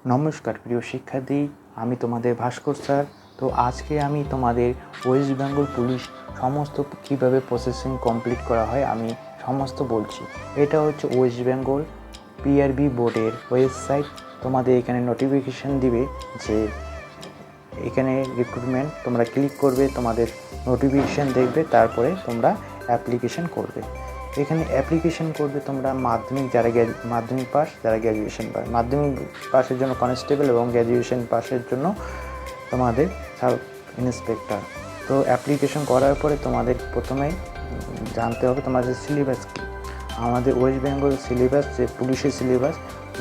নমস্কার প্রিয় শিক্ষার্থী, আমি তোমাদের ভাস্কর স্যার। তো আজকে আমি তোমাদের ওয়েস্ট বেঙ্গল পুলিশ সমস্ত কীভাবে প্রসেসিং কমপ্লিট করা হয় আমি সমস্ত বলছি। এটা হচ্ছে ওয়েস্ট বেঙ্গল পিআরবি বোর্ডের ওয়েবসাইট। তোমাদের এখানে নোটিফিকেশান দিবে যে এখানে রিক্রুটমেন্ট, তোমরা ক্লিক করবে, তোমাদের নোটিফিকেশান দেখবে, তারপরে তোমরা অ্যাপ্লিকেশান করবে। এখানে অ্যাপ্লিকেশন করবে তোমরা মাধ্যমিক মাধ্যমিক পাস, যারা গ্র্যাজুয়েশন পাস, মাধ্যমিক পাসের জন্য কনস্টেবল এবং গ্র্যাজুয়েশন পাসের জন্য তোমাদের সাব ইন্সপেক্টর। তো অ্যাপ্লিকেশন করার পরে তোমাদের প্রথমেই জানতে হবে তোমাদের সিলেবাস কী। আমাদের ওয়েস্ট বেঙ্গল সিলেবাস, যে পুলিশের syllabus,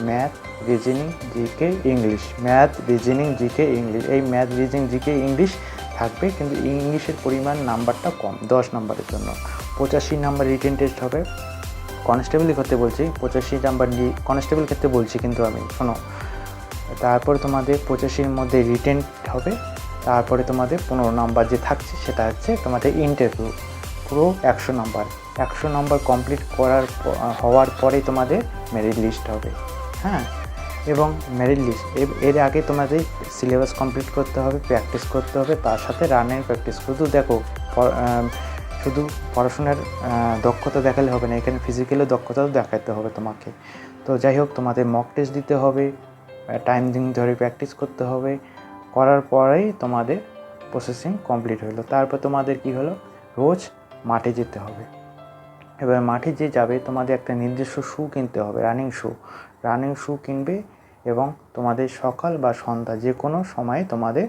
math, reasoning, GK, English. Math, reasoning, GK, English. এই ম্যাথ, রিজনিং, জিকে, ইংলিশ থাকবে, কিন্তু ইংলিশের পরিমাণ নাম্বারটা কম, 10 নম্বরের জন্য। 85 নাম্বার রিটেন টেস্ট হবে। কনস্টেবলের ক্ষেত্রে বলছি 85 নাম্বার কনস্টেবল ক্ষেত্রে বলছি, কিন্তু আমি শোনো। তারপরে তোমাদের 85-র মধ্যে রিটেন হবে। তারপরে তোমাদের 15 নাম্বার যে থাকছে সেটা হচ্ছে তোমাদের ইন্টারভিউ, পুরো 100 নাম্বার। 100 নাম্বার কমপ্লিট হওয়ার পরেই তোমাদের মেরিট লিস্ট হবে। হ্যাঁ, এবং মেরিট লিস্ট এর আগে তোমাদের সিলেবাস কমপ্লিট করতে হবে, প্র্যাকটিস করতে হবে, তার সাথে রানের প্র্যাকটিস। শুধু পড়াশোনার দক্ষতা দেখালে হবে না, এখানে ফিজিক্যালও দক্ষতাও দেখাতে হবে তোমাকে। তো যাই হোক, তোমাদের মক টেস্ট দিতে হবে, টাইম দিন ধরে প্র্যাকটিস করতে হবে। করার পরেই তোমাদের প্রসেসিং কমপ্লিট হলো। তারপর তোমাদের কি হলো, রোজ মাঠে যেতে হবে। এবার মাঠে যে যাবে তোমাদের একটা নির্দিষ্ট শ্যু কিনতে হবে, রানিং শ্যু কিনবে, এবং তোমাদের সকাল বা সন্ধ্যা যে কোনো সময়ে তোমাদের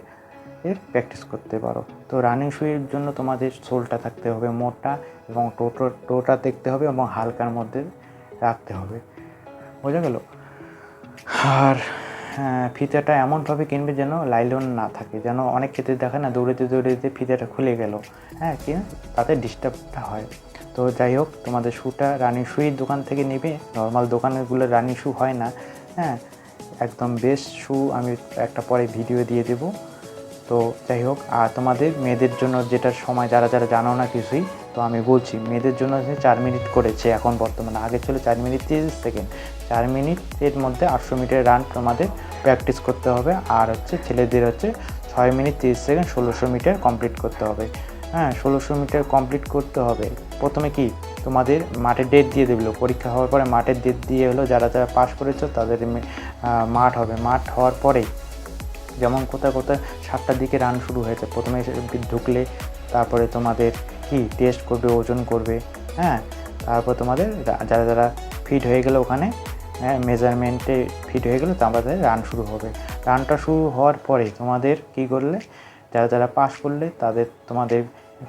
প্র্যাকটিস করতে পারো। তো রানিং শ্যুয়ের জন্য তোমাদের সোলটা থাকতে হবে মোটা, এবং টোটা দেখতে হবে এবং হালকার মধ্যে রাখতে হবে। বোঝা গেল? আর ফিতাটা এমনভাবে কিনবে যেন লাইলন না থাকে, যেন অনেক ক্ষেত্রে দেখে না দৌড়াতে ফিতাটা খুলে গেল, হ্যাঁ, কি তাতে ডিস্টার্বটা হয়। তো যাই হোক, তোমাদের শ্যুটা রানিং শ্যুয়ের দোকান থেকে নেবে, নর্মাল দোকানগুলো রানিং শ্যু হয় না। হ্যাঁ, একদম বেস্ট শ্যু আমি একটা পরে ভিডিও দিয়ে দেবো। তো যাই হোক, আর তোমাদের মেয়েদের জন্য যেটার সময়, যারা জানো না কিছুই, তো আমি বলছি, মেয়েদের জন্য 4 মিনিট করেছে এখন বর্তমানে, আগে ছিল 4 মিনিট 30 সেকেন্ড। 4 মিনিটের মধ্যে 800 মিটার রান তোমাদের প্র্যাকটিস করতে হবে। আর ছেলেদের 6 মিনিট 30 সেকেন্ড 1600 মিটার কমপ্লিট করতে হবে। হ্যাঁ, 1600 মিটার কমপ্লিট করতে হবে। প্রথমে কি তোমাদের মাঠের ডেট দিয়ে দিলো, পরীক্ষা হওয়ার পরে মাঠের ডেট দিয়ে হলো, যারা পাস করেছো তাদের মাঠ হবে। মাঠ হওয়ার পরেই যেমন কোথায় 7টার দিকে রান শুরু হয়েছে, প্রথমে ঢুকলে তারপরে তোমাদের কি টেস্ট করবে, ওজন করবে। হ্যাঁ, তারপর তোমাদের যারা ফিট হয়ে গেলে ওখানে মেজারমেন্টে ফিট হয়ে গেলে তারপরে রান শুরু হবে। রানটা শুরু হওয়ার পরে তোমাদের কি করলে, যারা পাস করলে তোমাদের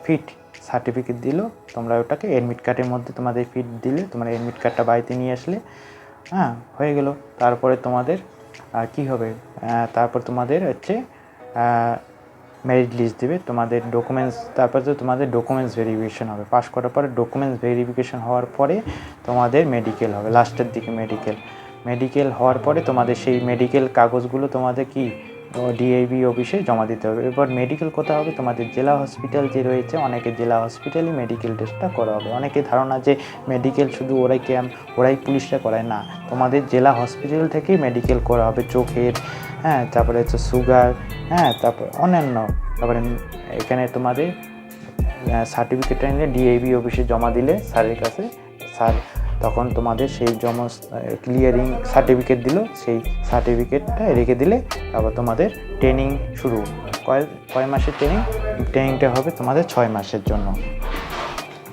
ফিট সার্টিফিকেট দিল, তোমরা ওটাকে এডমিট কার্ডের মধ্যে তোমাদের ফিট দিলে, তোমরা এডমিট কার্ডটা বাড়িতে নিয়ে আসলে, হ্যাঁ, হয়ে গেল। তারপরে তোমাদের কি হবে, তারপর তোমাদের মেরিট লিস্ট দেবে, তোমাদের ডকুমেন্টস, তারপরে তোমাদের ডকুমেন্টস ভেরিফিকেশন হবে। পাস করার পরে ডকুমেন্টস ভেরিফিকেশন হওয়ার পরে তোমাদের মেডিকেল হবে, লাস্টের দিকে মেডিকেল হওয়ার পরে তোমাদের সেই মেডিকেল কাগজগুলো তোমাদের কি ডিআইবি অফিসে জমা দিতে হবে। এবার মেডিকেল কোথায় হবে, তোমাদের জেলা হসপিটাল যে রয়েছে, অনেকে জেলা হসপিটালই মেডিকেল টেস্টটা করা হবে। অনেকে ধারণা যে মেডিকেল শুধু ওরাই পুলিশরা করায় না, তোমাদের জেলা হসপিটাল থেকেই মেডিকেল করা হবে, চোখের, হ্যাঁ, তারপরে সুগার, হ্যাঁ, তারপর অন্যান্য। তারপরে এখানে তোমাদের সার্টিফিকেটটা নিলে ডিআইবি অফিসে জমা দিলে স্যারের কাছে, স্যার তখন তোমাদের সেই ক্লিয়ারিং সার্টিফিকেট দিল, সেই সার্টিফিকেটটা রেখে দিলে তারপর তোমাদের ট্রেনিং শুরু। কয় মাসের ট্রেনিংটা হবে তোমাদের 6 মাসের জন্য।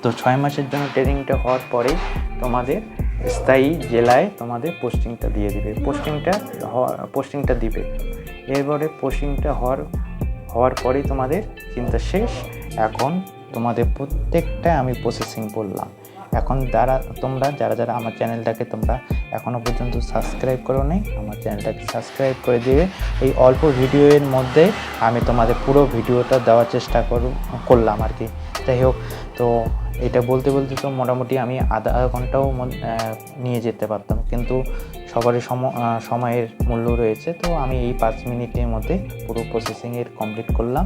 তো 6 মাসের জন্য ট্রেনিংটা হওয়ার পরেই তোমাদের স্থায়ী জেলায় তোমাদের পোস্টিংটা দিয়ে দিবে, পোস্টিংটা দিবে। এরপরে পোস্টিংটা হওয়ার পরেই তোমাদের চিন্তা শেষ। এখন তোমাদের প্রত্যেকটা আমি প্রসেসিং বললাম। এখন তোমরা যারা আমার চ্যানেলটাকে তোমরা এখনও পর্যন্ত সাবস্ক্রাইব করো নি, আমার চ্যানেলটাকে সাবস্ক্রাইব করে দিবে। এই অল্প ভিডিওর মধ্যে আমি তোমাদের পুরো ভিডিওটা দেওয়ার চেষ্টা করলাম আর কি। যাই হোক, তো এটা বলতে তো মোটামুটি আমি আধা ঘন্টাও নিয়ে যেতে পারতাম, কিন্তু সবারই সময়ের মূল্য রয়েছে, তো আমি এই 5 মিনিটের মধ্যে পুরো প্রসেসিংয়ের কমপ্লিট করলাম।